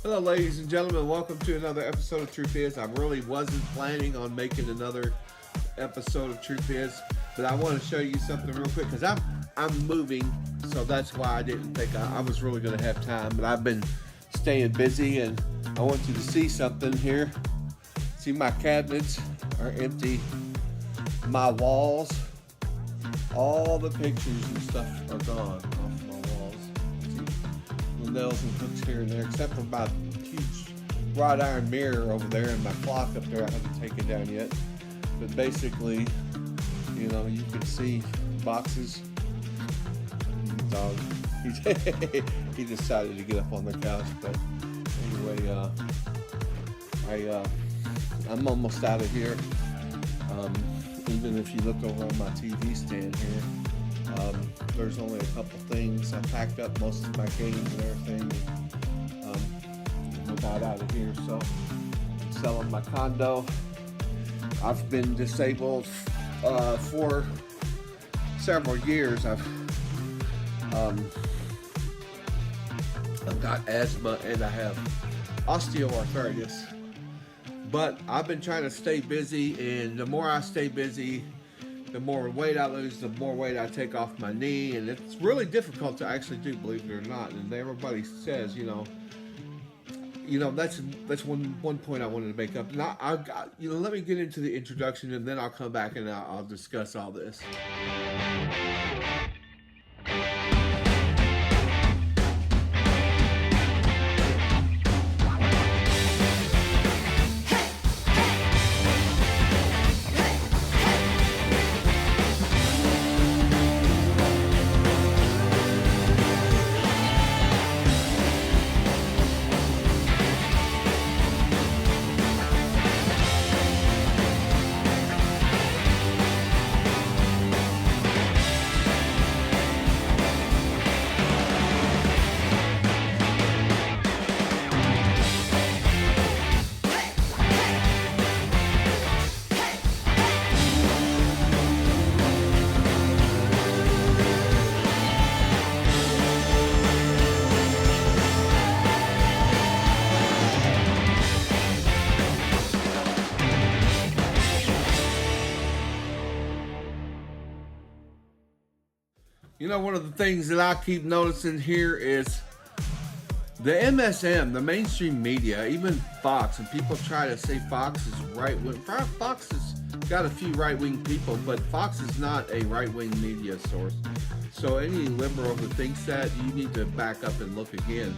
Hello, ladies and gentlemen. Welcome to another episode of Truth Is. I really wasn't planning on making another episode of Truth Is, but I want to show you something real quick because I'm moving, so that's why I didn't think I was really going to have time. But I've been staying busy, and I want you to see something here. See, my cabinets are empty. My walls, all the pictures and stuff are gone off my walls. See, nails and hooks here and there, except for my huge wrought iron mirror over there and my clock up there. I haven't taken down yet, but basically, you know, you can see boxes. Dog, he decided to get up on the couch, but anyway, I'm almost out of here. Even if you look over on my TV stand here, there's only a couple things. I packed up most of my games and everything. I'm about out of here, so I'm selling my condo. I've been disabled for several years. I've got asthma and I have osteoarthritis. But I've been trying to stay busy, and the more I stay busy, the more weight I lose, the more weight I take off my knee, and it's really difficult to actually do, believe it or not. And everybody says, you know, that's one point I wanted to make up. And I got, let me get into the introduction, and then I'll come back and I'll discuss all this. You know, one of the things that I keep noticing here is the MSM, the mainstream media, even Fox, and people try to say Fox is right-wing. Fox has got a few right-wing people, but Fox is not a right-wing media source. So any liberal who thinks that, you need to back up and look again.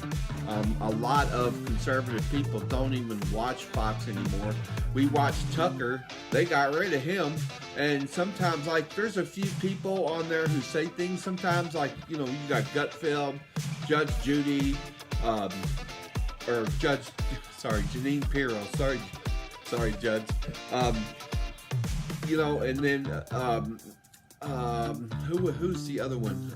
A lot of conservative people don't even watch Fox anymore. We watch Tucker. They got rid of him. And sometimes, like, there's a few people on there who say things sometimes, like, you got Gutfeld, Judge Judy, Janine Pirro. Sorry, Judge. And then, who's the other one?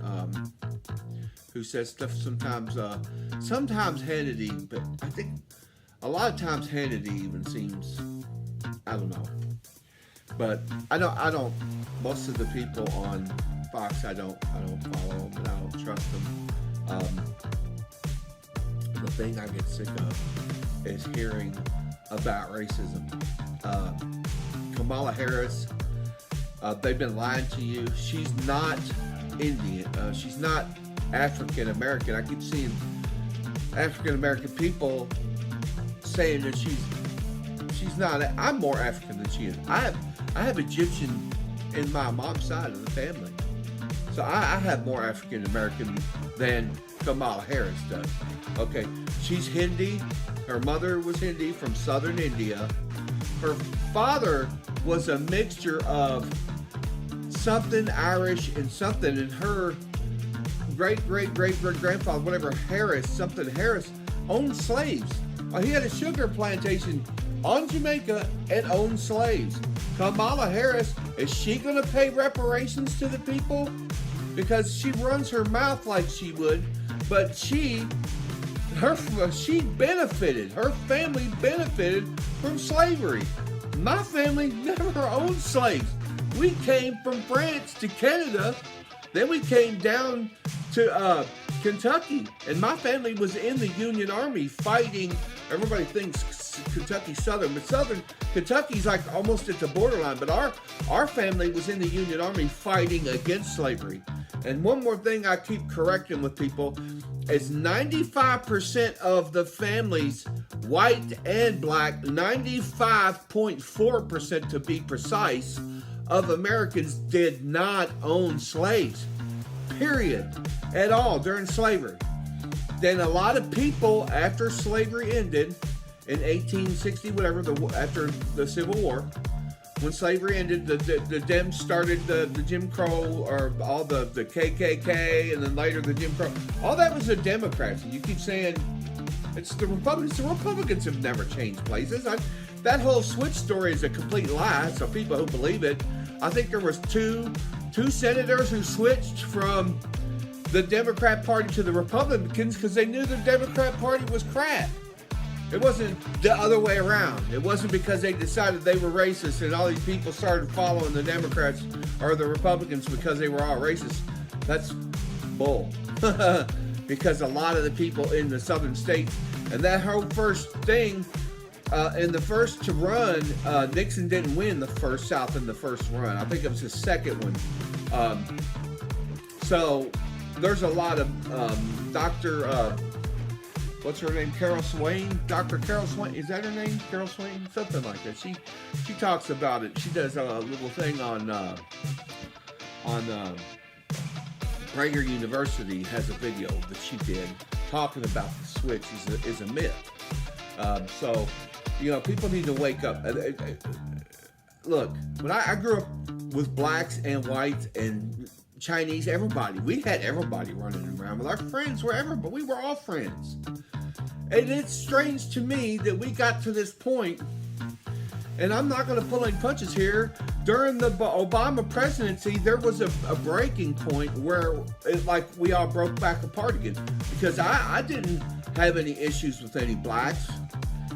Who says stuff sometimes Hannity, but I think a lot of times Hannity even seems, I don't know. But I don't, most of the people on Fox, I don't follow them and I don't trust them. The thing I get sick of is hearing about racism. Kamala Harris, they've been lying to you. She's not Indian. She's not African American. I keep seeing African American people saying that she's not. I'm more African than she is. I have Egyptian in my mom's side of the family, so I have more African American than Kamala Harris does. Okay, she's Hindi. Her mother was Hindi from southern India. Her father was a mixture of something Irish and something, and her great grandfather, whatever, Harris, owned slaves. He had a sugar plantation on Jamaica and owned slaves. Kamala Harris, is she going to pay reparations to the people? Because she runs her mouth like she would, but she benefited, her family benefited from slavery. My family never owned slaves. We came from France to Canada, then we came down to Kentucky. And my family was in the Union Army fighting. Everybody thinks Kentucky's Southern, but Southern Kentucky's like almost at the borderline. But our family was in the Union Army fighting against slavery. And one more thing I keep correcting with people is 95% of the families, white and black, 95.4% to be precise, of Americans did not own slaves, period, at all during slavery. Then a lot of people, after slavery ended in 1860, whatever, after the Civil War, when slavery ended, the Dems started the Jim Crow, or all the KKK, and then later the Jim Crow. All that was the Democrats. And you keep saying it's the Republicans. The Republicans have never changed places. That whole switch story is a complete lie. So people who believe it, I think there was two senators who switched from the Democrat Party to the Republicans because they knew the Democrat Party was crap. It wasn't the other way around. It wasn't because they decided they were racist and all these people started following the Democrats or the Republicans because they were all racist. That's bull. Because a lot of the people in the southern states, and that whole first thing, in the first to run, Nixon didn't win the first South in the first run. I think it was his second one. So there's a lot of what's her name? Carol Swain? Dr. Carol Swain? Is that her name? Carol Swain? Something like that. She talks about it. She does a little thing on Prager University, has a video that she did talking about the switch is a myth. So, people need to wake up. Look, when I grew up with blacks and whites and Chinese, everybody. We had everybody running around with our friends wherever, but we were all friends. And it's strange to me that we got to this point, and I'm not going to pull any punches here. During the Obama presidency, there was a breaking point where we all broke back apart again. Because I didn't have any issues with any blacks.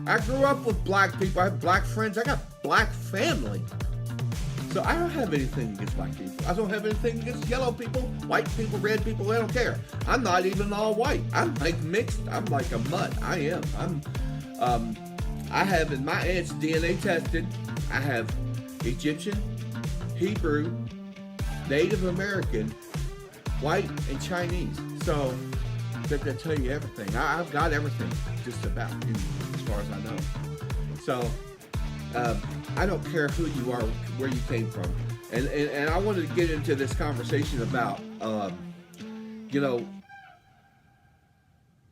I grew up with black people. I have black friends. I got black family. So I don't have anything against black people. I don't have anything against yellow people, white people, red people. I don't care. I'm not even all white. I'm like mixed. I'm like a mutt. I am. I have in my aunt's DNA tested. I have Egyptian, Hebrew, Native American, white, and Chinese. So that tell you everything. I've got everything just about, as far as I know. So. I don't care who you are, where you came from. And I wanted to get into this conversation about,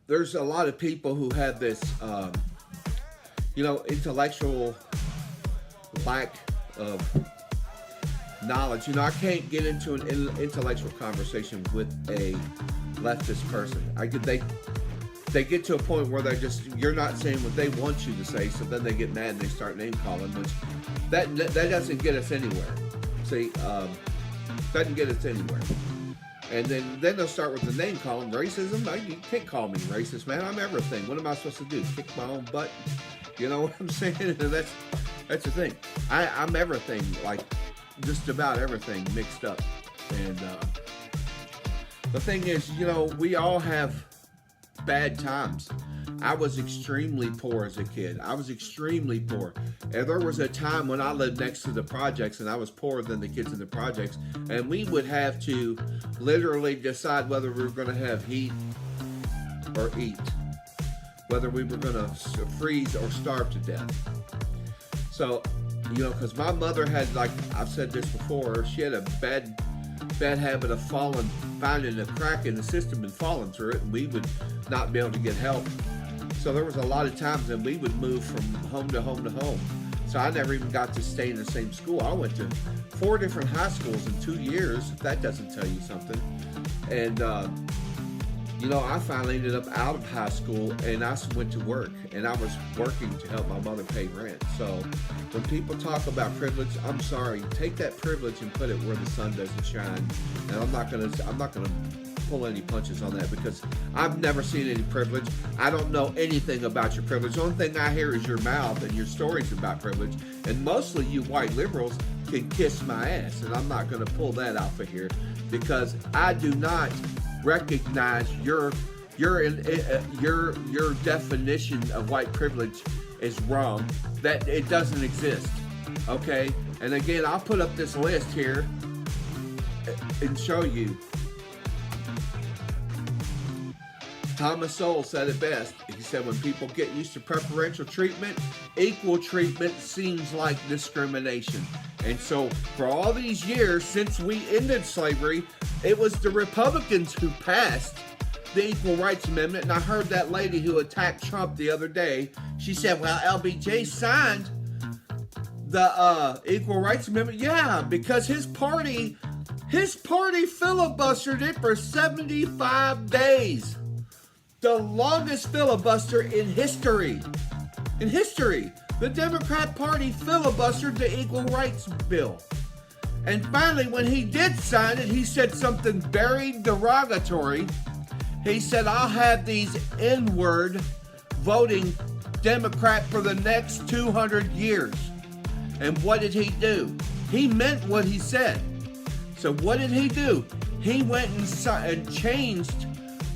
there's a lot of people who have this, intellectual lack of knowledge. I can't get into an intellectual conversation with a leftist person. They get to a point where you're not saying what they want you to say, so then they get mad and they start name calling, which that doesn't get us anywhere. See, doesn't get us anywhere. And then they'll start with the name calling, racism. You can't call me racist, man. I'm everything. What am I supposed to do? Kick my own butt? You know what I'm saying? And that's the thing. I'm everything, like just about everything mixed up. And the thing is, we all have bad times. I was extremely poor as a kid. I was extremely poor. And there was a time when I lived next to the projects and I was poorer than the kids in the projects. And we would have to literally decide whether we were going to have heat or eat. Whether we were going to freeze or starve to death. So, because my mother had, like I've said this before, she had a bad habit of finding a crack in the system and falling through it, and we would not be able to get help. So there was a lot of times that we would move from home to home to home. So I never even got to stay in the same school. I went to 4 different high schools in 2 years, if that doesn't tell you something. And, I finally ended up out of high school and I went to work, and I was working to help my mother pay rent. So when people talk about privilege, I'm sorry, take that privilege and put it where the sun doesn't shine. And I'm not gonna pull any punches on that, because I've never seen any privilege. I don't know anything about your privilege. The only thing I hear is your mouth and your stories about privilege. And mostly you white liberals can kiss my ass, and I'm not gonna pull that out for here, because I do not recognize your definition of white privilege is wrong, that it doesn't exist. Okay? And again, I'll put up this list here and show you. Thomas Sowell said it best. He said, when people get used to preferential treatment, equal treatment seems like discrimination. And so for all these years since we ended slavery, it was the Republicans who passed the Equal Rights Amendment. And I heard that lady who attacked Trump the other day, she said, well, LBJ signed the Equal Rights Amendment. Yeah, because his party filibustered it for 75 days. The longest filibuster in history. In history, the Democrat Party filibustered the Equal Rights Bill. And finally, when he did sign it, he said something very derogatory. He said, I'll have these N-word voting Democrat for the next 200 years. And what did he do? He meant what he said. So what did he do? He went and changed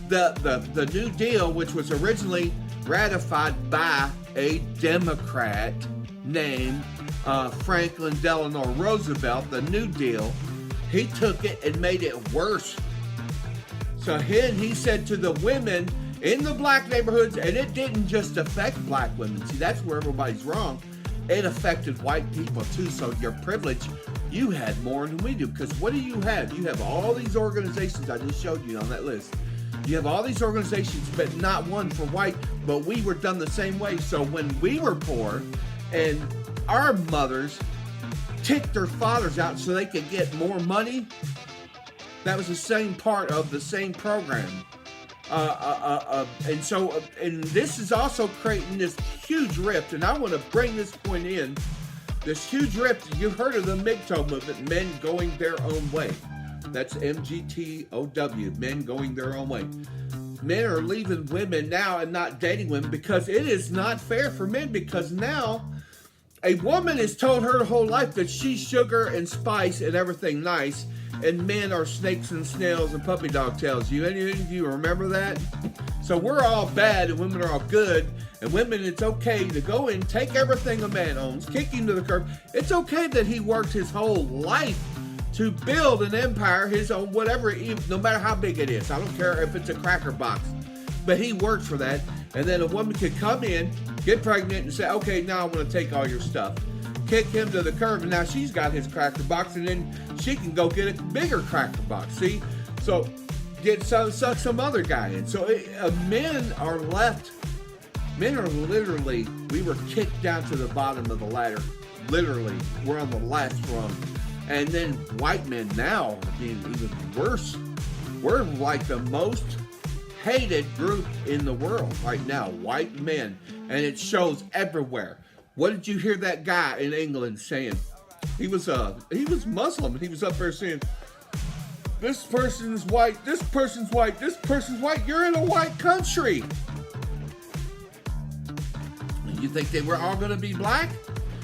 the New Deal, which was originally ratified by a Democrat named Franklin Delano Roosevelt, the New Deal. He took it and made it worse. So he said to the women in the black neighborhoods, and it didn't just affect black women. See, that's where everybody's wrong. It affected white people too. So your privilege, you had more than we do. Because what do you have? You have all these organizations I just showed you on that list. You have all these organizations, but not one for white. But we were done the same way. So when we were poor and our mothers kicked their fathers out so they could get more money, that was the same part of the same program. And this is also creating this huge rift. And I want to bring this point in. This huge rift. You've heard of the MGTOW movement, men going their own way. That's MGTOW, men going their own way. Men are leaving women now and not dating women because it is not fair for men, because now a woman is told her whole life that she's sugar and spice and everything nice, and men are snakes and snails and puppy dog tails. Any of you remember that? So we're all bad and women are all good. And women, it's okay to go in, take everything a man owns, kick him to the curb. It's okay that he worked his whole life to build an empire, his own, whatever, no matter how big it is. I don't care if it's a cracker box. But he worked for that. And then a woman could come in, get pregnant, and say, okay, now I want to take all your stuff. Kick him to the curb, and now she's got his cracker box, and then she can go get a bigger cracker box. See? So suck some other guy in. So men are literally, we were kicked down to the bottom of the ladder. Literally, we're on the last rung. And then white men now are being even worse. We're like the most hated group in the world right now, white men. And it shows everywhere. What did you hear that guy in England saying? He was Muslim, and he was up there saying, this person's white, this person's white, this person's white. You're in a white country. You think they were all going to be black?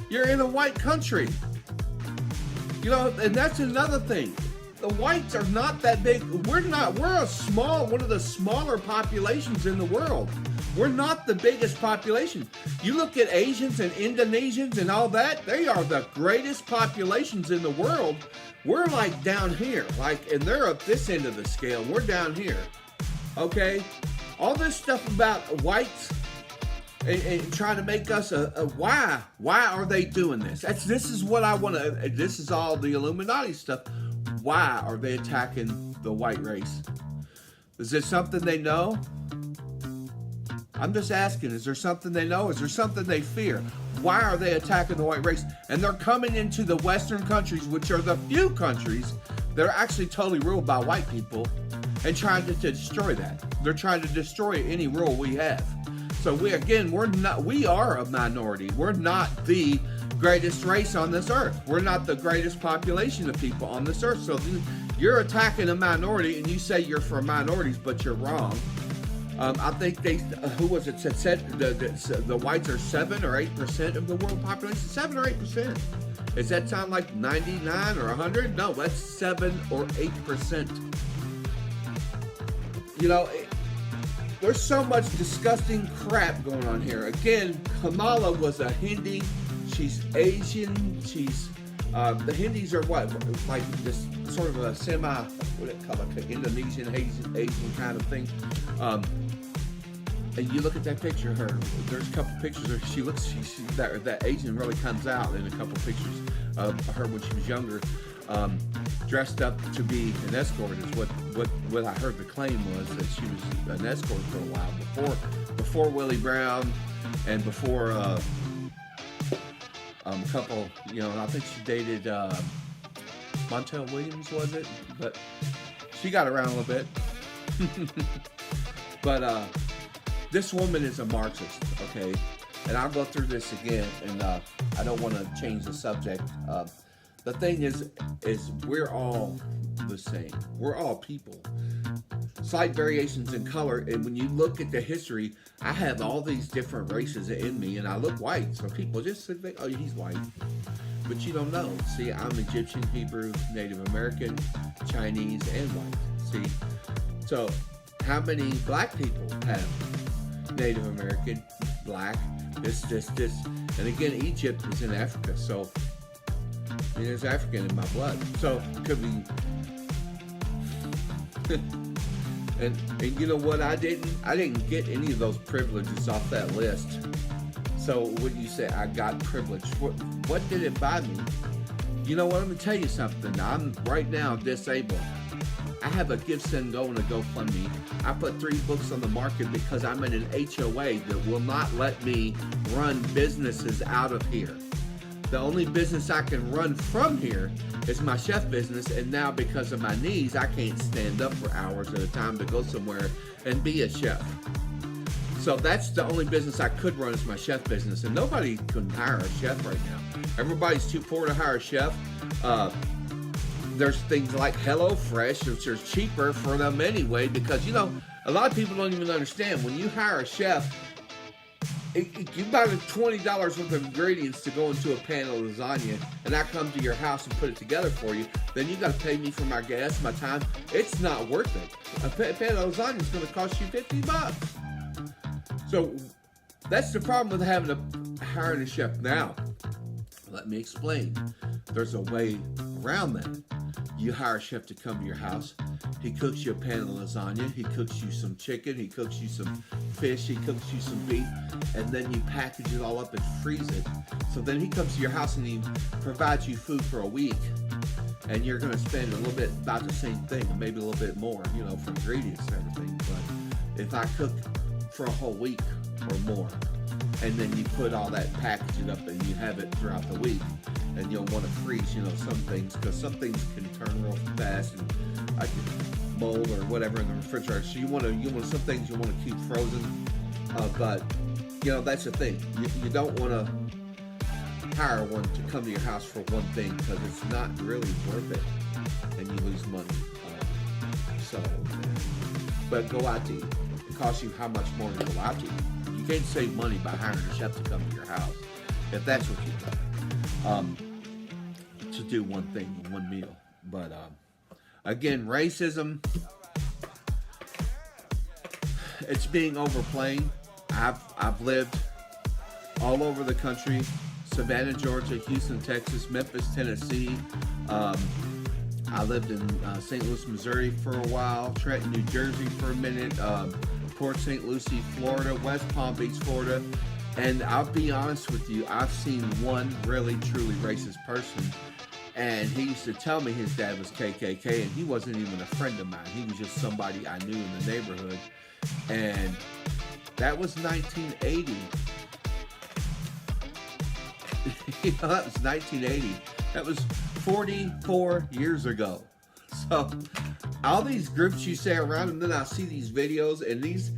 You're in a white country. You know, and that's another thing. The whites are not that big. We're one of the smaller populations in the world. We're not the biggest population. You look at Asians and Indonesians and all that, they are the greatest populations in the world. We're like down here, and they're up this end of the scale. We're down here, okay? All this stuff about whites and trying to make us why are they doing this? This is what I want to, this is all the Illuminati stuff. Why are they attacking the white race? Is it something they know? I'm just asking, is there something they know? Is there something they fear? Why are they attacking the white race? And they're coming into the Western countries, which are the few countries that are actually totally ruled by white people, and trying to destroy that. They're trying to destroy any rule we have. So we are a minority. We're not the greatest race on this earth. We're not the greatest population of people on this earth. So you're attacking a minority, and you say you're for minorities, but you're wrong. I think said the whites are 7 or 8% of the world population. 7 or 8%. Does that sound like 99 or 100? No, that's 7 or 8%. You know, there's so much disgusting crap going on here. Again, Kamala was a Hindi. She's Asian. She's the Hindis are what, like this sort of a semi, what do they call it, Indonesian, Asian kind of thing. And you look at that picture of her. There's a couple pictures of her. She looks, that Asian really comes out in a couple pictures of her when she was younger, dressed up to be an escort. Is what I heard the claim was, that she was an escort for a while before Willie Brown, and before a couple. You know, I think she dated Montel Williams, was it? But she got around a little bit. But this woman is a Marxist, okay? And I'll go through this again, and I don't want to change the subject. The thing is we're all the same. We're all people. Slight variations in color, and when you look at the history, I have all these different races in me, and I look white, so people just think, oh, he's white. But you don't know. See, I'm Egyptian, Hebrew, Native American, Chinese, and white. See? So, how many black people have Native American, black, this, and again, Egypt was in Africa, so there's African in my blood. So it could be, and you know what? I didn't get any of those privileges off that list. So what do you say? I got privilege. What did it buy me? You know what? I'm gonna tell you something. I'm right now disabled. I have a Give, Send, Go, and a GoFundMe. I put 3 books on the market because I'm in an HOA that will not let me run businesses out of here. The only business I can run from here is my chef business, and now because of my knees, I can't stand up for hours at a time to go somewhere and be a chef. So that's the only business I could run, is my chef business, and nobody can hire a chef right now. Everybody's too poor to hire a chef. There's things like HelloFresh, which are cheaper for them anyway, because, you know, a lot of people don't even understand. When you hire a chef, you buy the $20 worth of ingredients to go into a pan of lasagna, and I come to your house and put it together for you, then you got to pay me for my gas, my time. It's not worth it. A pan of lasagna is going to cost you $50. So that's the problem with hiring a chef. Now, let me explain. There's a way around that. You hire a chef to come to your house. He cooks you a pan of lasagna. He cooks you some chicken. He cooks you some fish. He cooks you some beef. And then you package it all up and freeze it. So then he comes to your house and he provides you food for a week. And you're going to spend a little bit about the same thing, maybe a little bit more, you know, for ingredients and everything. But if I cook for a whole week or more, and then you put all that, package it up, and you have it throughout the week, and you'll want to freeze, you know, some things, because some things can turn real fast and like mold or whatever in the refrigerator. So you want some things you want to keep frozen, but you know, that's the thing. You don't want to hire one to come to your house for one thing, because it's not really worth it, and you lose money. But go out to eat. It costs you how much more to go out to eat. You can't save money by hiring a chef to come to your house, if that's what you've done, to do one thing, one meal. But again, racism, it's being overplayed. I've lived all over the country: Savannah, Georgia; Houston, Texas; Memphis, Tennessee. I lived in St. Louis, Missouri for a while; Trenton, New Jersey for a minute; Port St. Lucie, Florida; West Palm Beach, Florida. And I'll be honest with you, I've seen one really, truly racist person, and he used to tell me his dad was KKK, and he wasn't even a friend of mine. He was just somebody I knew in the neighborhood. And that was 1980. You know, that was 1980. That was 44 years ago. So all these groups you say around, and then I see these videos, and these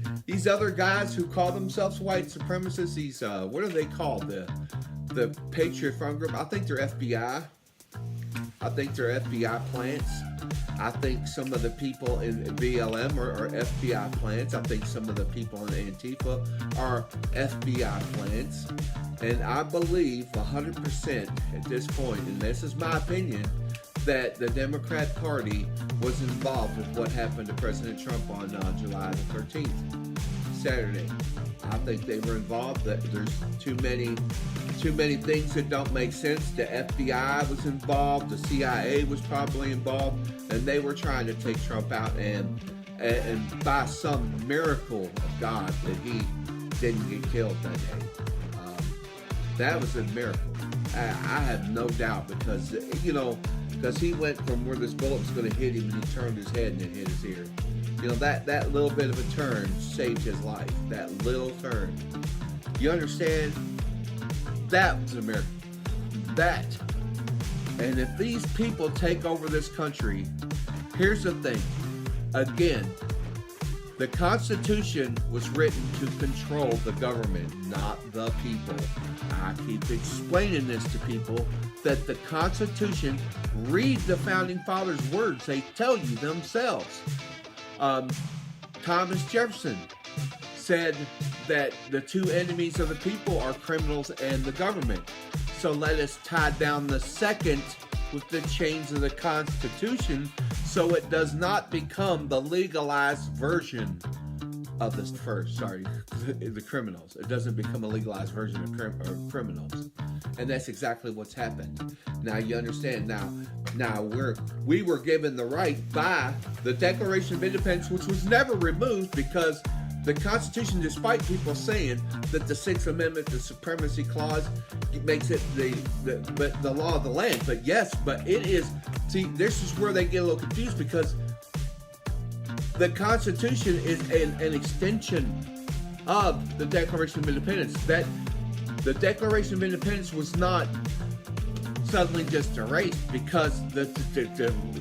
other guys who call themselves white supremacists, these what are they called? The Patriot Front group. I think they're FBI. I think they're FBI plants. I think some of the people in BLM are FBI plants. I think some of the people in Antifa are FBI plants. And I believe 100% at this point, and this is my opinion, that the Democrat Party was involved with what happened to President Trump on July the 13th, Saturday. I think they were involved. That there's too many things that don't make sense. The FBI was involved. The CIA was probably involved, and they were trying to take Trump out. And by some miracle of God that he didn't get killed that day. That was a miracle. I have no doubt because he went from where this bullet was going to hit him and he turned his head and it hit his ear. That little bit of a turn saved his life. That little turn. You understand? That was a miracle. That. And if these people take over this country, here's the thing. Again, the Constitution was written to control the government, not the people. I keep explaining this to people that the Constitution, read the Founding Fathers' words, they tell you themselves. Thomas Jefferson said that the two enemies of the people are criminals and the government. So let us tie down the second with the chains of the Constitution so it does not become the legalized version of the first, the criminals. It doesn't become a legalized version of criminals. And that's exactly what's happened. Now you understand. Now we were given the right by the Declaration of Independence, which was never removed because the Constitution, despite people saying that the Sixth Amendment, the Supremacy Clause, makes it the law of the land. But yes, but it is. See, this is where they get a little confused because the Constitution is an extension of the Declaration of Independence. That the Declaration of Independence was not suddenly just erased because the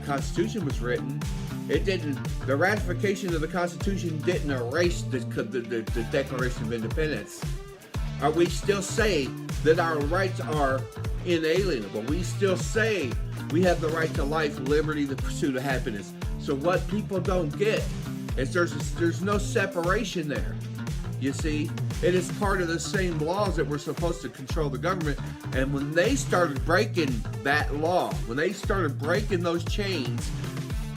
Constitution was written. It didn't. The ratification of the Constitution didn't erase the Declaration of Independence. We still say that our rights are inalienable. We still say we have the right to life, liberty, the pursuit of happiness. So what people don't get is there's no separation there. You see, it is part of the same laws that were supposed to control the government. And when they started breaking that law, when they started breaking those chains,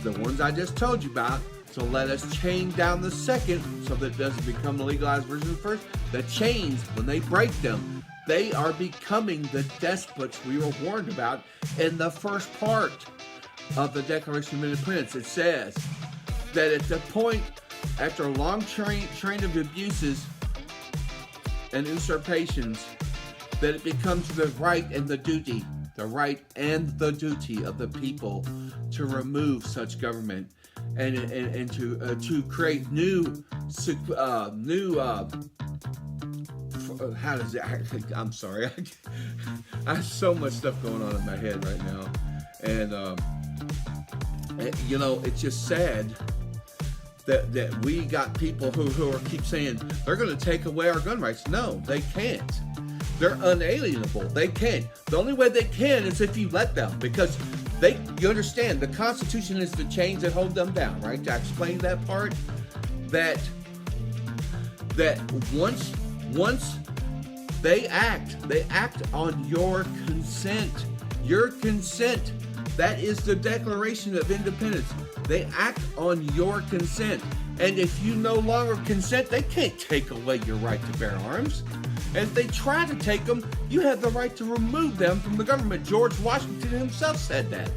the ones I just told you about, so let us chain down the second so that it doesn't become the legalized version of the first. The chains, when they break them, they are becoming the despots we were warned about in the first part of the Declaration of Independence. It says that at the point, after a long train of abuses and usurpations, that it becomes the right and the duty of the people to remove such government and to create new how does it? I'm sorry, I have so much stuff going on in my head right now, and it's just sad that we got people who keep saying they're going to take away our gun rights. No, they can't. They're unalienable. They can't. The only way they can is if you let them, because you understand, the Constitution is the chains that hold them down, right? I explained that part. That once they act on your consent. Your consent. That is the Declaration of Independence. They act on your consent. And if you no longer consent, they can't take away your right to bear arms. And if they try to take them, you have the right to remove them from the government. George Washington himself said that.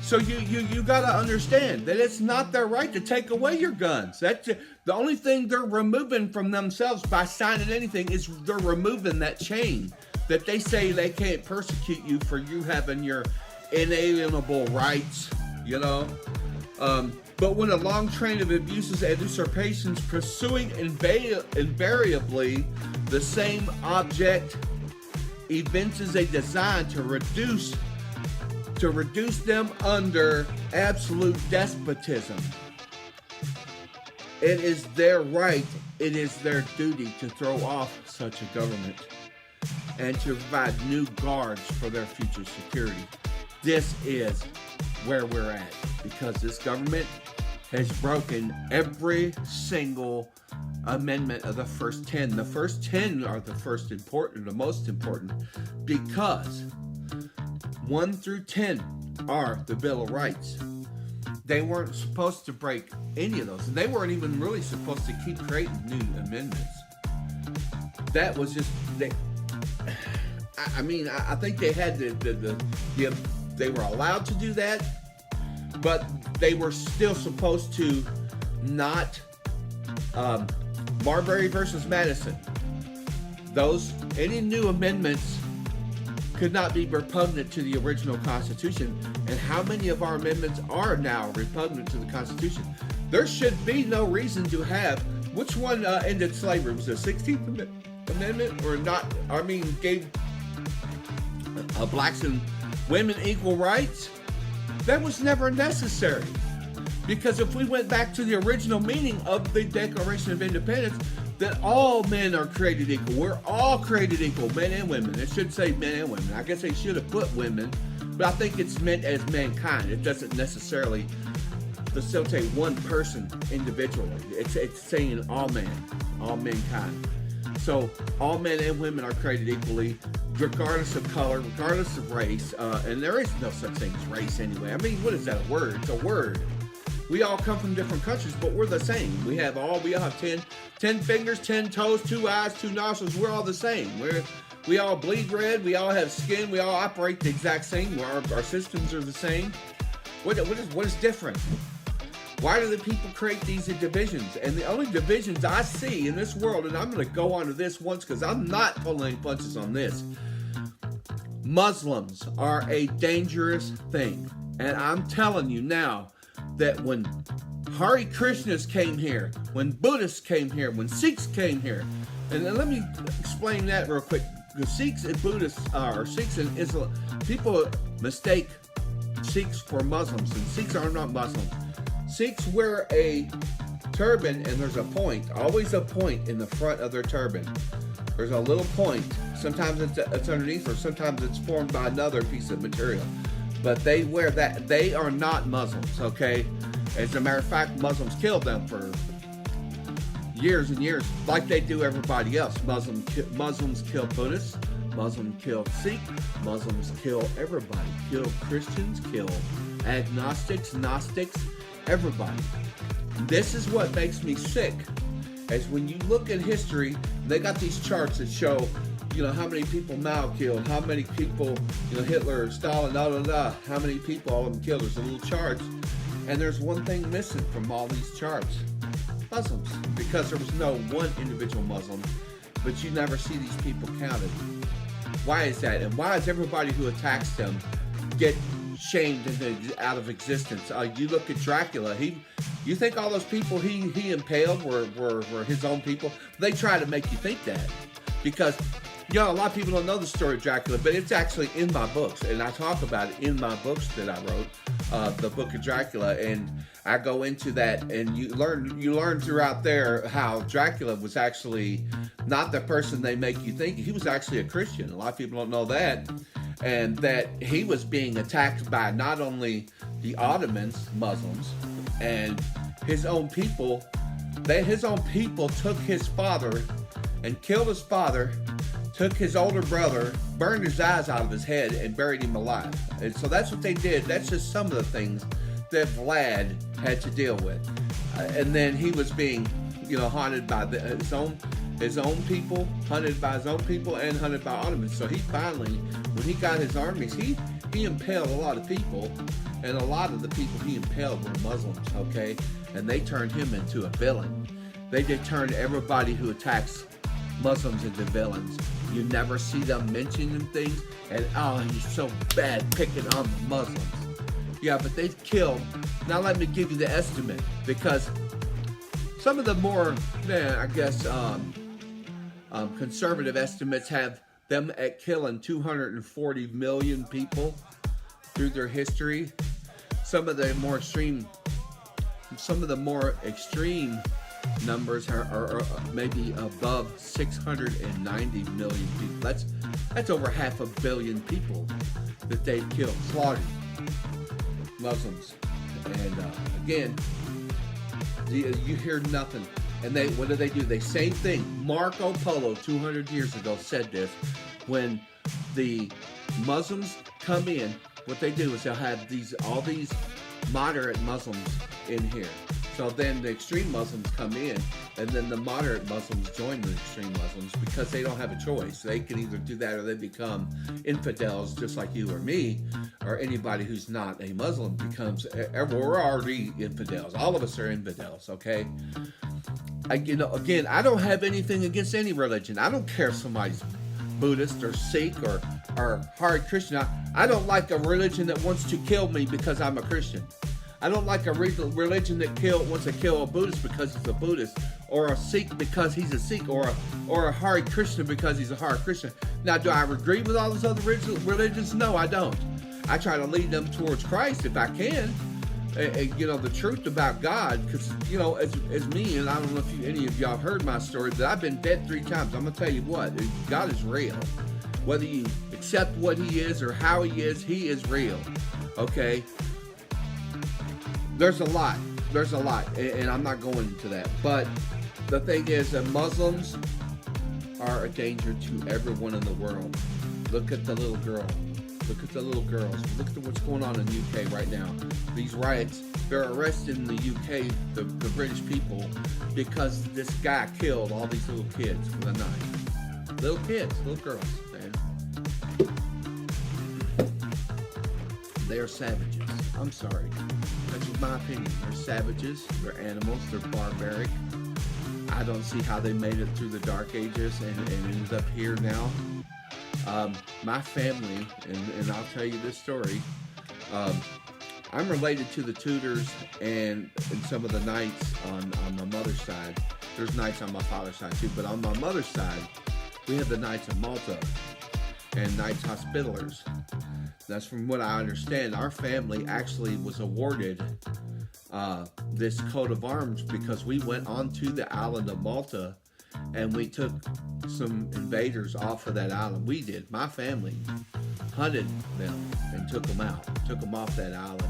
So you got to understand that it's not their right to take away your guns. That's the only thing they're removing from themselves by signing anything is they're removing that chain that they say they can't persecute you for you having your inalienable rights, But when a long train of abuses and usurpations pursuing invariably the same object evinces a design to reduce them under absolute despotism, it is their right, it is their duty to throw off such a government and to provide new guards for their future security. This is where we're at, because this government has broken every single amendment of the first 10. The first 10 are the most important, because 1 through 10 are the Bill of Rights. They weren't supposed to break any of those. And they weren't even really supposed to keep creating new amendments. That was just, I think they had they were allowed to do that, but they were still supposed to not, Marbury versus Madison. Any new amendments could not be repugnant to the original Constitution. And how many of our amendments are now repugnant to the Constitution? There should be no reason to have. Which one ended slavery? Was it the 16th Amendment, or not? Gave blacks and women equal rights? That was never necessary. Because if we went back to the original meaning of the Declaration of Independence, that all men are created equal. We're all created equal, men and women. It should say men and women. I guess they should have put women, but I think it's meant as mankind. It doesn't necessarily facilitate one person individually. It's saying all men, all mankind. So all men and women are created equally, regardless of color, regardless of race, and there is no such thing as race anyway. What is that, a word? It's a word. We all come from different countries, but we're the same. We all have 10 fingers, 10 toes, 2 eyes, 2 nostrils. We're all the same. We all bleed red. We all have skin. We all operate the exact same. Our systems are the same. What is different? Why do the people create these divisions? And the only divisions I see in this world, and I'm going to go on to this once because I'm not pulling any punches on this. Muslims are a dangerous thing. And I'm telling you now, that when Hare Krishnas came here, when Buddhists came here, when Sikhs came here, and then let me explain that real quick. Because Sikhs and Buddhists, or Sikhs and Islam, people mistake Sikhs for Muslims, and Sikhs are not Muslims. Sikhs wear a turban, and there's a point, always a point in the front of their turban. There's a little point. Sometimes it's underneath, or sometimes it's formed by another piece of material. But they wear that. They are not Muslims, okay? As a matter of fact, Muslims killed them for years and years, like they do everybody else. Muslims kill Buddhists. Muslims kill Sikhs. Muslims kill everybody. Kill Christians, kill agnostics, Gnostics, everybody. This is what makes me sick, as when you look at history, they got these charts that show, how many people Mao killed, how many people, Hitler, Stalin, how many people all of them killed. There's a little chart, and there's one thing missing from all these charts: Muslims, because there was no one individual Muslim, but you never see these people counted. Why is that? And why does everybody who attacks them get shamed out of existence? You look at Dracula. You think all those people he impaled were his own people? They try to make you think that, because a lot of people don't know the story of Dracula, but it's actually in my books, and I talk about it in my books that I wrote, the Book of Dracula, and I go into that, and you learn throughout there how Dracula was actually not the person they make you think. He was actually a Christian. A lot of people don't know that, and that he was being attacked by not only the Ottomans, Muslims, and his own people. His own people took his father and killed his father, took his older brother, burned his eyes out of his head, and buried him alive. And so that's what they did. That's just some of the things that Vlad had to deal with. And then he was being, haunted by his own people, hunted by his own people, and hunted by Ottomans. So he finally, when he got his armies, he impaled a lot of people, and a lot of the people he impaled were Muslims, okay? And they turned him into a villain. They did turn everybody who attacks Muslims into villains. You never see them mentioning things, and he's so bad picking on the Muslims. Yeah, but they've killed. Now let me give you the estimate, because some of the more, conservative estimates have them at killing 240 million people through their history. Some of the more extreme numbers are maybe above 690 million people. That's over 500 million people that they've killed, slaughtered, Muslims. And again, you hear nothing. And what do? They same thing. Marco Polo 200 years ago said this: when the Muslims come in, what they do is they'll have all these moderate Muslims in here. So then the extreme Muslims come in, and then the moderate Muslims join the extreme Muslims because they don't have a choice. They can either do that or they become infidels, just like you or me, or anybody who's not a Muslim becomes. We're already infidels. All of us are infidels, okay? Again, I don't have anything against any religion. I don't care if somebody's Buddhist or Sikh or hard Christian. I don't like a religion that wants to kill me because I'm a Christian. I don't like a religion that wants to kill a Buddhist because he's a Buddhist, or a Sikh because he's a Sikh, or a hard Christian because he's a hard Christian. Now, do I agree with all those other religions? No, I don't. I try to lead them towards Christ if I can. The truth about God, because, as me, and I don't know if any of y'all heard my story, that I've been dead 3 times. I'm going to tell you what, God is real. Whether you accept what he is or how he is real, okay? There's a lot, and I'm not going into that. But the thing is that Muslims are a danger to everyone in the world. Look at the little girl. Look at the little girls. Look at what's going on in the UK right now. These riots, they're arresting the UK, the British people, because this guy killed all these little kids with a knife. Little kids, little girls, man. They are savages. I'm sorry. That's just my opinion. They're savages. They're animals. They're barbaric. I don't see how they made it through the Dark Ages and ended up here now. My family, and I'll tell you this story, I'm related to the Tudors and some of the Knights on my mother's side. There's Knights on my father's side too, but on my mother's side, we have the Knights of Malta and Knights Hospitallers. That's from what I understand. Our family actually was awarded this coat of arms because we went onto the island of Malta and we took some invaders off of that island. We did. My family hunted them and took them out, took them off that island.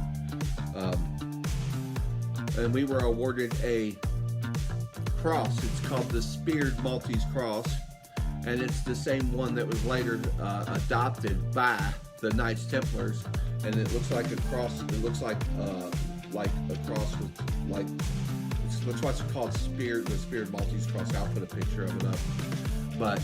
And we were awarded a cross. It's called the Speared Maltese Cross, and it's the same one that was later adopted by the Knights Templars. And it looks like a cross. It looks like a cross with like. That's what's called the Speared Maltese Cross. I'll put a picture of it up. But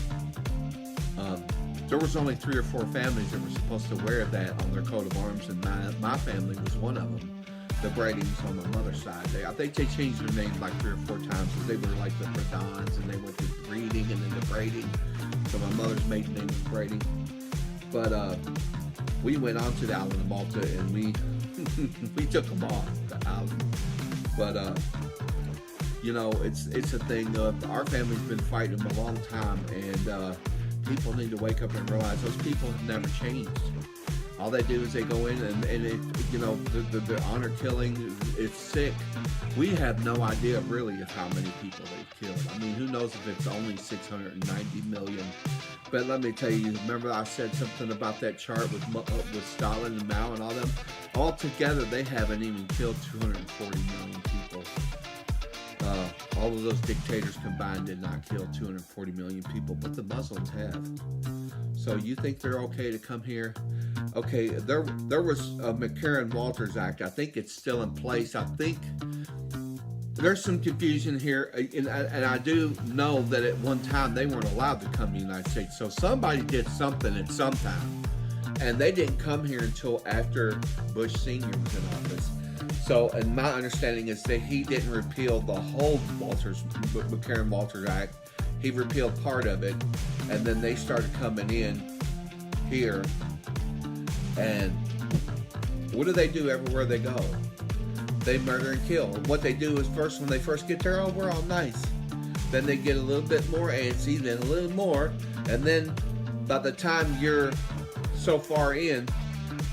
there was only 3 or 4 families that were supposed to wear that on their coat of arms, and my family was one of them. The Bradings on my mother's side. I think they changed their name like 3 or 4 times because they were like the Bradons, and they went to Breeding and then the Brading. So my mother's maiden name was Brading. But we went onto the island of Malta and we we took them off the island. But it's a thing. Our family's been fighting them a long time, and people need to wake up and realize those people have never changed. All they do is they go in and the honor killing, it's sick. We have no idea really of how many people they've killed. I mean, who knows if it's only 690 million. But let me tell you, remember I said something about that chart with Stalin and Mao and all them? All together, they haven't even killed 240 million people. All of those dictators combined did not kill 240 million people, but the Muslims have. So you think they're okay to come here? Okay, there was a McCarran-Walters Act. I think it's still in place. I think there's some confusion here, and I do know that at one time they weren't allowed to come to the United States. So somebody did something at some time, and they didn't come here until after Bush Sr. was in office. So, and my understanding is that he didn't repeal the whole McCarran-Walters Act. He repealed part of it, and then they started coming in here. And what do they do everywhere they go? They murder and kill. What they do is when they first get there, we're all nice. Then they get a little bit more antsy, then a little more, and then by the time you're so far in,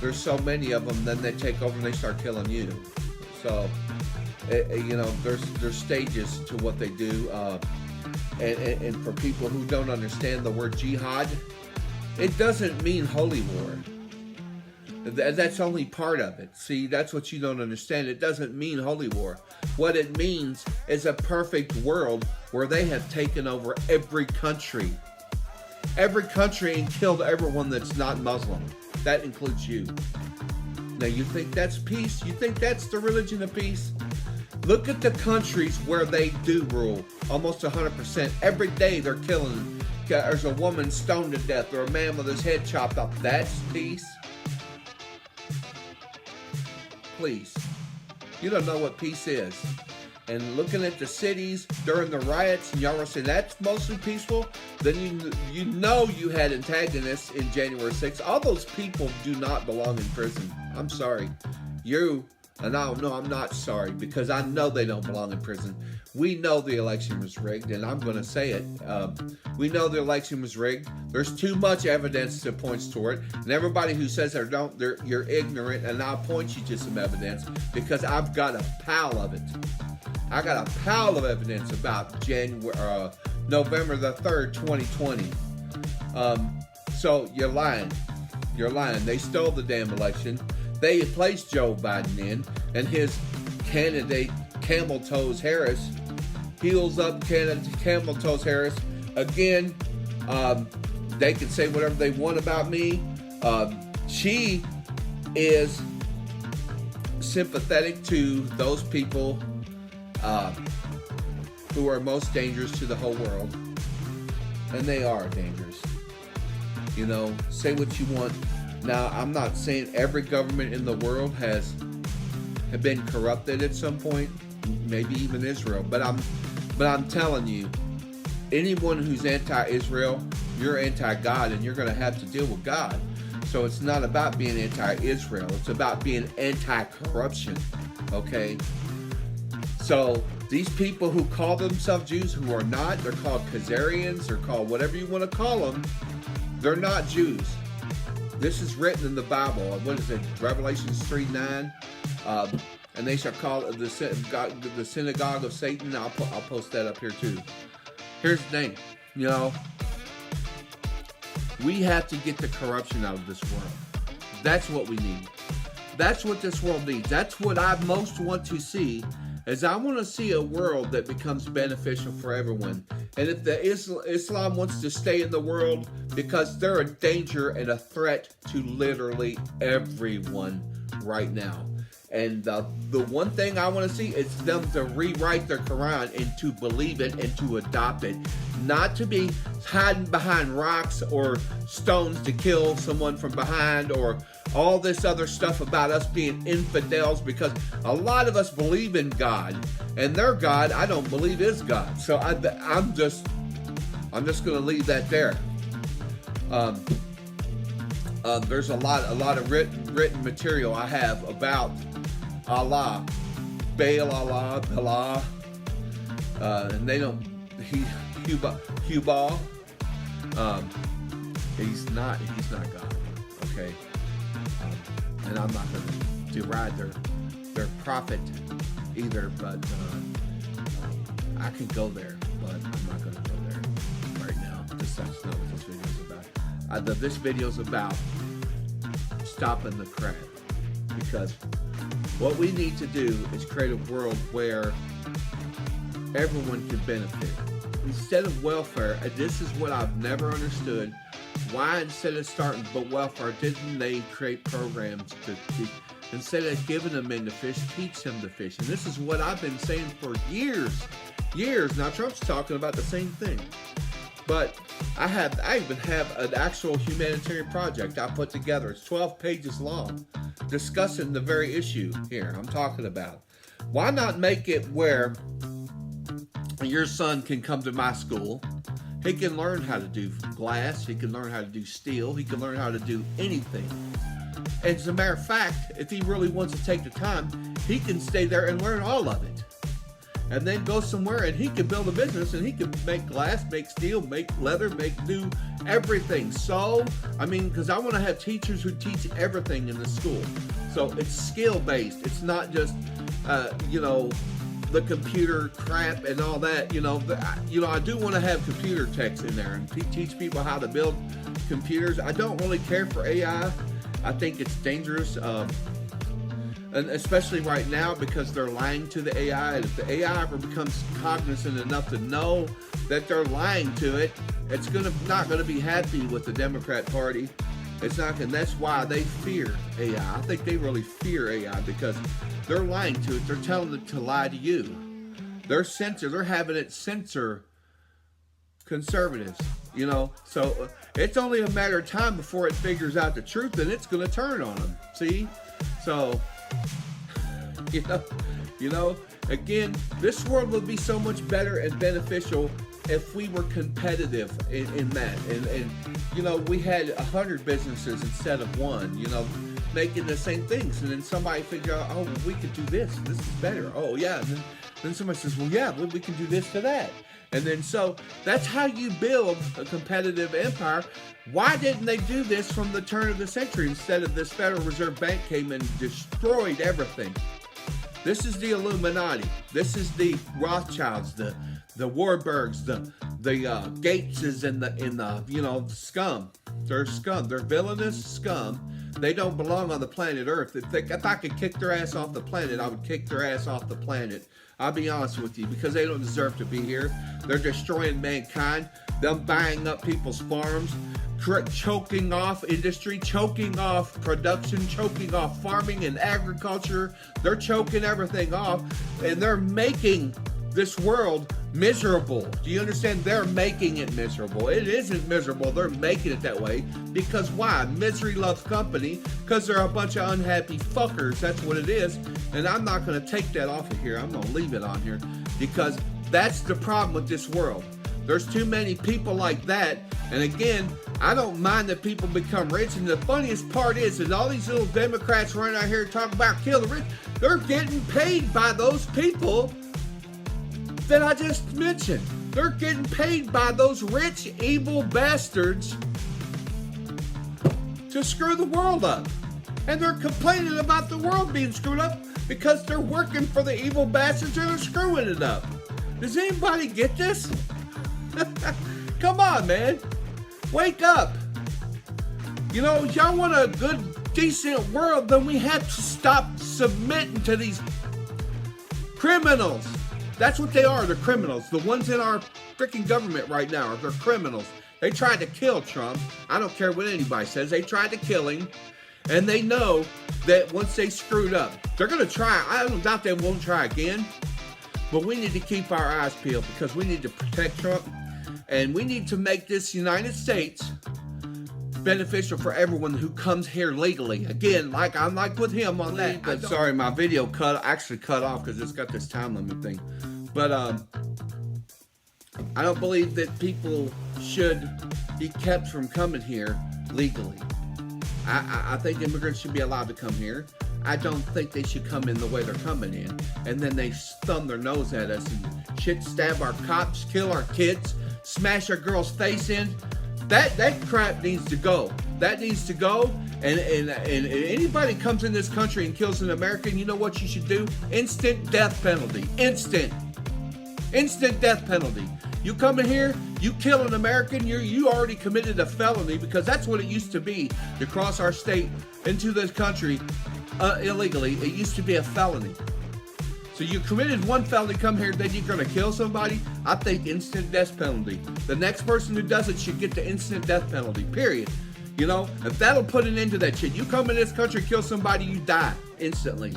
there's so many of them, then they take over and they start killing you. So, there's stages to what they do. And for people who don't understand the word jihad, it doesn't mean holy war. That's only part of it. See, that's what you don't understand. It doesn't mean holy war. What it means is a perfect world where they have taken over every country, and killed everyone that's not Muslim. That includes you. Now you think that's peace? You think that's the religion of peace? Look at the countries where they do rule. Almost 100%. Every day they're killing. There's a woman stoned to death or a man with his head chopped off. That's peace? Please. You don't know what peace is. And looking at the cities during the riots, and y'all are saying that's mostly peaceful, then you know you had antagonists in January 6th. All those people do not belong in prison. I'm sorry. And I'm not sorry, because I know they don't belong in prison. We know the election was rigged, and I'm going to say it. We know the election was rigged. There's too much evidence that points toward it. And everybody who says you're ignorant, and I'll point you to some evidence, because I've got a pile of it. I got a pile of evidence about November the 3rd, 2020. So you're lying. You're lying. They stole the damn election. They placed Joe Biden in, and his candidate, Camel Toes Harris, heels up Camel Toes Harris. Again, they can say whatever they want about me. She is sympathetic to those people who are most dangerous to the whole world. And they are dangerous. You know, say what you want. Now, I'm not saying every government in the world have been corrupted at some point, maybe even Israel. But I'm telling you, anyone who's anti-Israel, you're anti-God, and you're going to have to deal with God. So it's not about being anti-Israel. It's about being anti-corruption. Okay? So these people who call themselves Jews, who are not, they're called Khazarians, they're called whatever you want to call them. They're not Jews. This is written in the Bible. What is it? Revelations 3:9. And they shall call it the synagogue of Satan. I'll post that up here too. Here's the thing. You know, we have to get the corruption out of this world. That's what we need. That's what this world needs. That's what I most want to see. Is I want to see a world that becomes beneficial for everyone. And if the Islam wants to stay in the world, because they're a danger and a threat to literally everyone right now. And the one thing I want to see is them to rewrite their Quran and to believe it and to adopt it. Not to be hiding behind rocks or stones to kill someone from behind, or all this other stuff about us being infidels, because a lot of us believe in God, and their God I don't believe is God. So I'm just going to leave that there. There's a lot of written material I have about Allah, Baal Allah, and they don't. Hubal. He's not God. Okay. And I'm not going to deride their prophet either, but I can go there, but I'm not going to go there right now. That's not what this video is about. This video is about stopping the crap, because what we need to do is create a world where everyone can benefit. Instead of welfare, and this is what I've never understood, why instead of starting welfare, didn't they create programs to instead of giving them in to fish, teach them to fish? And this is what I've been saying for years. Now Trump's talking about the same thing. But I even have an actual humanitarian project I put together. It's 12 pages long, discussing the very issue here I'm talking about. Why not make it where your son can come to my school? He can learn how to do glass. He can learn how to do steel. He can learn how to do anything. As a matter of fact, if he really wants to take the time, he can stay there and learn all of it. And then go somewhere and he can build a business, and he can make glass, make steel, make leather, do everything. So, because I want to have teachers who teach everything in the school. So it's skill-based. It's not just, the computer crap and all that. I do want to have computer techs in there and teach people how to build computers. I don't really care for AI. I think it's dangerous. And especially right now, because they're lying to the AI. And if the AI ever becomes cognizant enough to know that they're lying to it, it's not going to be happy with the Democrat Party. It's not, and that's why they fear AI. I think they really fear AI because they're lying to it. They're telling it to lie to you. They're having it censor conservatives, you know. So it's only a matter of time before it figures out the truth, and it's going to turn on them. See? So, you know, again, this world would be so much better and beneficial if we were competitive in that. And you know, we had 100 businesses instead of one, you know, making the same things. And then somebody figure out, oh, well, we could do this. This is better. Oh, yeah. And then somebody says, well, yeah, we can do this to that. And then so that's how you build a competitive empire. Why didn't they do this from the turn of the century instead of this Federal Reserve Bank came and destroyed everything? This is the Illuminati. This is the Rothschilds, the Warburgs, the Gateses, and the you know, scum. They're scum. They're villainous scum. They don't belong on the planet Earth. If I could kick their ass off the planet, I would kick their ass off the planet. I'll be honest with you, because they don't deserve to be here. They're destroying mankind. Them buying up people's farms, choking off industry, choking off production, choking off farming and agriculture. They're choking everything off, and they're making this world miserable. Do you understand? They're making it miserable. It isn't miserable. They're making it that way. Because why? Misery loves company. Because they're a bunch of unhappy fuckers. That's what it is. And I'm not going to take that off of here. I'm going to leave it on here. Because that's the problem with this world. There's too many people like that. And again, I don't mind that people become rich. And the funniest part is that all these little Democrats running out here talking about kill the rich, they're getting paid by those people that I just mentioned. They're getting paid by those rich, evil bastards to screw the world up. And they're complaining about the world being screwed up because they're working for the evil bastards that are screwing it up. Does anybody get this? Come on, man. Wake up. You know, y'all want a good, decent world, then we have to stop submitting to these criminals. That's what they are. They're criminals. The ones in our freaking government right now, they're criminals. They tried to kill Trump. I don't care what anybody says. They tried to kill him. And they know that once they screwed up, they're going to try. I don't doubt they won't try again. But we need to keep our eyes peeled because we need to protect Trump. And we need to make this United States beneficial for everyone who comes here legally. Again, I'm like with him on that. But sorry, my video actually cut off because it's got this time limit thing. But I don't believe that people should be kept from coming here legally. I think immigrants should be allowed to come here. I don't think they should come in the way they're coming in. And then they thumb their nose at us and shit stab our cops, kill our kids, smash our girls' face in. That crap needs to go. That needs to go. And anybody comes in this country and kills an American, you know what you should do? Instant death penalty. Instant death penalty. You come in here, you kill an American, you already committed a felony, because that's what it used to be to cross our state into this country illegally. It used to be a felony. So you committed one felony, come here, then you're going to kill somebody? I think instant death penalty. The next person who does it should get the instant death penalty, period. You know, if that'll put an end to that shit. You come in this country, kill somebody, you die instantly.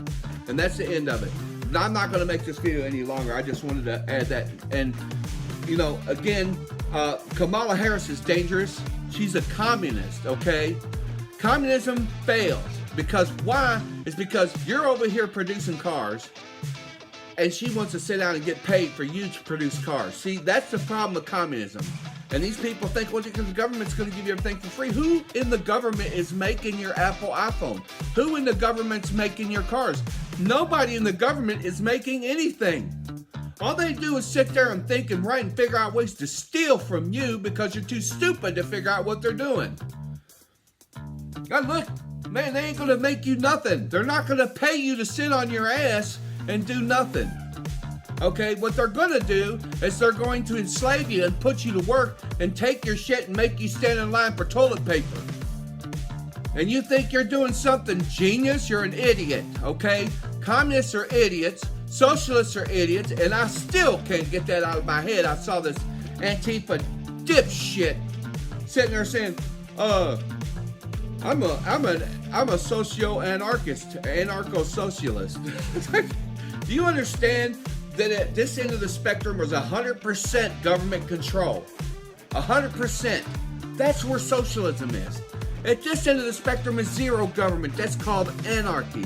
And that's the end of it. Now, I'm not going to make this video any longer. I just wanted to add that. And, you know, again, Kamala Harris is dangerous. She's a communist, okay? Communism fails. Because why? It's because you're over here producing cars, and she wants to sit down and get paid for you to produce cars. See, that's the problem with communism. And these people think, well, because the government's going to give you everything for free. Who in the government is making your Apple iPhone? Who in the government's making your cars? Nobody in the government is making anything. All they do is sit there and think and write and figure out ways to steal from you because you're too stupid to figure out what they're doing. God, look, man, they ain't going to make you nothing. They're not going to pay you to sit on your ass and do nothing. Okay, what they're going to do is they're going to enslave you and put you to work and take your shit and make you stand in line for toilet paper. And you think you're doing something genius? You're an idiot, okay? Communists are idiots. Socialists are idiots. And I still can't get that out of my head. I saw this Antifa dipshit sitting there saying, I'm a socio-anarchist, anarcho-socialist. Do you understand that at this end of the spectrum was 100% government control? 100%. That's where socialism is. At this end of the spectrum is zero government. That's called anarchy.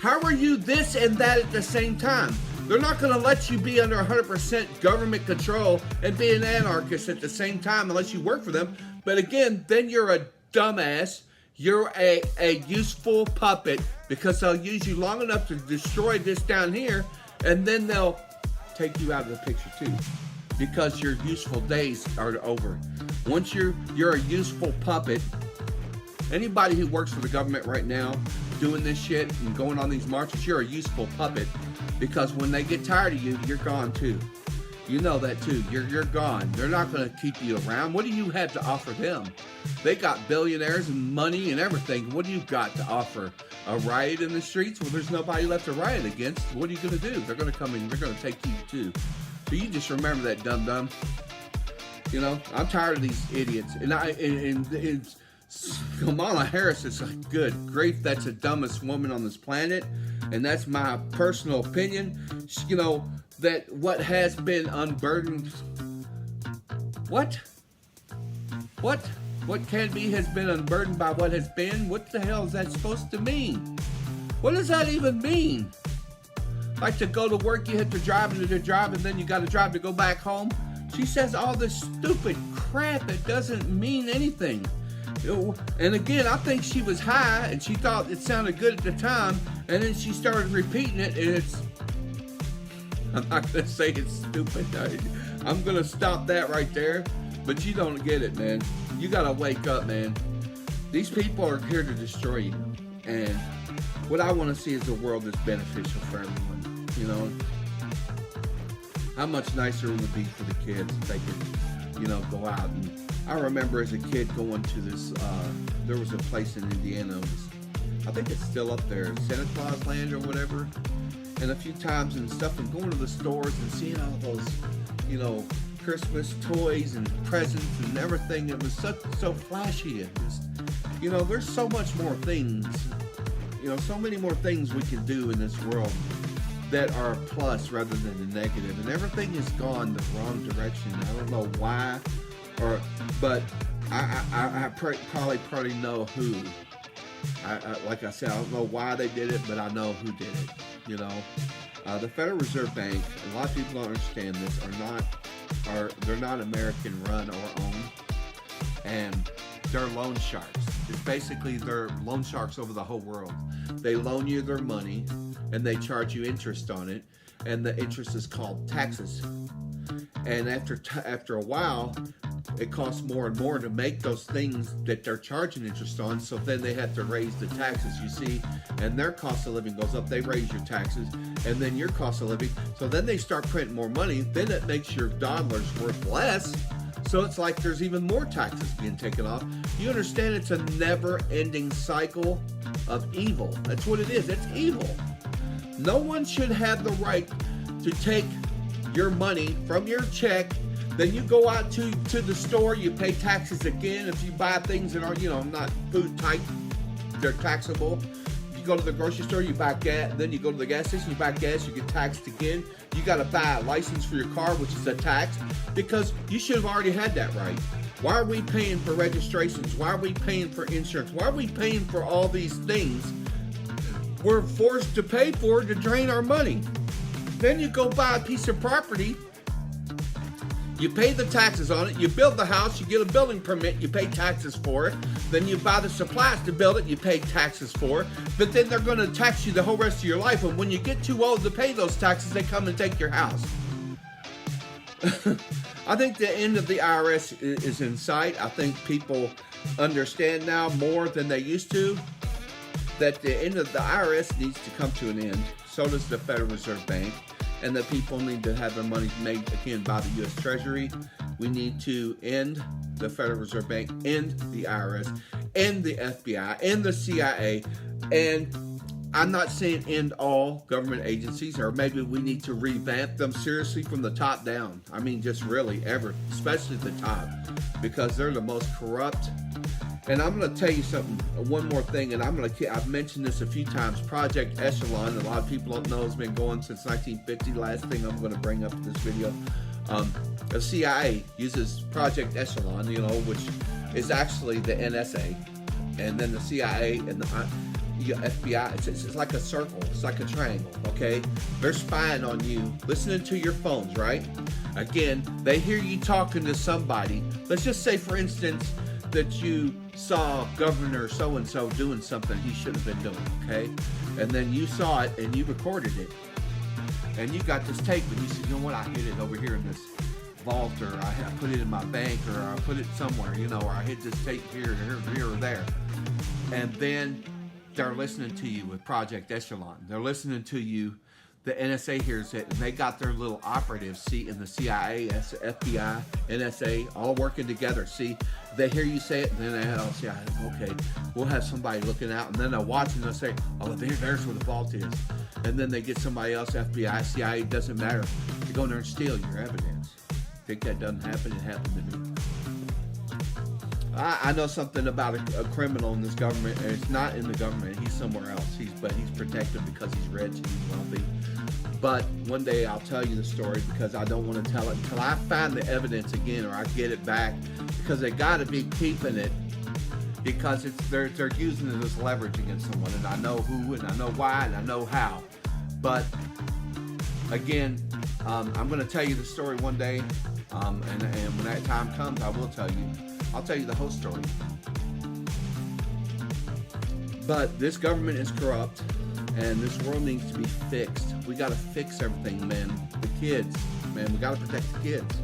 How are you this and that at the same time? They're not going to let you be under 100% government control and be an anarchist at the same time unless you work for them. But again, then you're a dumbass. You're a useful puppet because they'll use you long enough to destroy this down here, and then they'll take you out of the picture too because your useful days are over. Once you're a useful puppet, anybody who works for the government right now doing this shit and going on these marches, you're a useful puppet because when they get tired of you, you're gone too. You know that too. You're gone. They're not going to keep you around. What do you have to offer them? They got billionaires and money and everything. What do you got to offer? A riot in the streets? Well, there's nobody left to riot against. What are you going to do? They're going to come in. They're going to take you too. So you just remember that, dum-dum. You know, I'm tired of these idiots. And Kamala Harris is like, good grief, that's the dumbest woman on this planet. And that's my personal opinion. You know, that what has been unburdened. What can be has been unburdened by what has been? What the hell is that supposed to mean? What does that even mean? Like to go to work, you have to drive into the job, and then you got to drive to go back home? She says all this stupid crap that doesn't mean anything. And again, I think she was high, and she thought it sounded good at the time, and then she started repeating it, and it's... I'm not going to say it's stupid. I'm going to stop that right there. But you don't get it, man. You got to wake up, man. These people are here to destroy you. And what I want to see is a world that's beneficial for everyone. You know? How much nicer would it be for the kids if they could, you know, go out. And I remember as a kid going to this, there was a place in Indiana. I think it's still up there, Santa Claus Land or whatever. And a few times and stuff, and going to the stores and seeing all those, you know, Christmas toys and presents and everything. It was so flashy. And just, you know, there's so much more things, you know, so many more things we can do in this world that are a plus rather than a negative. And everything has gone the wrong direction. I don't know why, but I probably know who. Like I said, I don't know why they did it, but I know who did it. You know, the Federal Reserve Bank, a lot of people don't understand this, they're not American run or owned, and they're loan sharks. It's basically they're loan sharks over the whole world. They loan you their money, and they charge you interest on it, and the interest is called taxes. And after a while, it costs more and more to make those things that they're charging interest on, so then they have to raise the taxes, you see, and their cost of living goes up. They raise your taxes, and then your cost of living, so then they start printing more money, then it makes your dollars worth less, so it's like there's even more taxes being taken off. You understand it's a never-ending cycle of evil. That's what it is. It's evil. No one should have the right to take your money from your check. Then you go out to the store, you pay taxes again. If you buy things that are, you know, not food type, they're taxable. You go to the grocery store, you buy gas, then you go to the gas station, you buy gas, you get taxed again. You got to buy a license for your car, which is a tax, because you should have already had that right. Why are we paying for registrations? Why are we paying for insurance? Why are we paying for all these things we're forced to pay for to drain our money? Then you go buy a piece of property, you pay the taxes on it, you build the house, you get a building permit, you pay taxes for it, then you buy the supplies to build it, you pay taxes for it, but then they're going to tax you the whole rest of your life, and when you get too old to pay those taxes, they come and take your house. I think the end of the IRS is in sight. I think people understand now more than they used to that the end of the IRS needs to come to an end. So does the Federal Reserve Bank. And that people need to have their money made again by the U.S. Treasury. We need to end the Federal Reserve Bank, end the IRS, end the FBI, end the CIA. And I'm not saying end all government agencies, or maybe we need to revamp them seriously from the top down. I mean, just really especially the top, because they're the most corrupt And I'm going to tell you something, one more thing, and I've mentioned this a few times. Project Echelon, a lot of people don't know, has been going since 1950. Last thing I'm going to bring up in this video. The CIA uses Project Echelon, which is actually the NSA, and then the CIA and the FBI. It's like a circle. It's like a triangle, okay? They're spying on you, listening to your phones, right? Again, they hear you talking to somebody. Let's just say, for instance, that you saw Governor so-and-so doing something he shouldn't have been doing, okay? And then you saw it and you recorded it. And you got this tape and you said, you know what, I hid it over here in this vault, or I put it in my bank, or I put it somewhere, or I hid this tape here or there. And then they're listening to you with Project Echelon. They're listening to you. The NSA hears it, and they got their little operatives, see, in the CIA, FBI, NSA, all working together. See, they hear you say it, and then they'll say, okay, we'll have somebody looking out, and then they'll watch, and they'll say, oh, there's where the vault is. And then they get somebody else, FBI, CIA, doesn't matter, to go in there and steal your evidence. Think that doesn't happen? It happened to me. I know something about a criminal in this government, and it's not in the government. He's somewhere else. But he's protected because he's rich and he's wealthy. But one day I'll tell you the story, because I don't want to tell it until I find the evidence again, or I get it back, because they got to be keeping it, because they're using it as leverage against someone, and I know who, and I know why, and I know how. But again, I'm going to tell you the story one day, and when that time comes, I will tell you. I'll tell you the whole story. But this government is corrupt, and this world needs to be fixed. We got to fix everything, man. The kids, man, we got to protect the kids.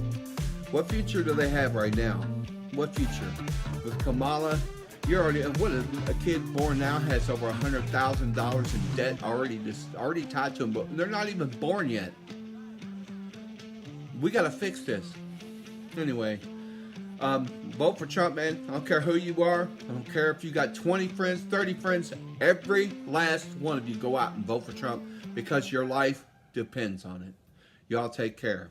What future do they have right now? What future? With Kamala, a kid born now has over $100,000 in debt already tied to them, but they're not even born yet. We got to fix this. Anyway. Vote for Trump, man. I don't care who you are. I don't care if you got 20 friends, 30 friends. Every last one of you go out and vote for Trump, because your life depends on it. Y'all take care.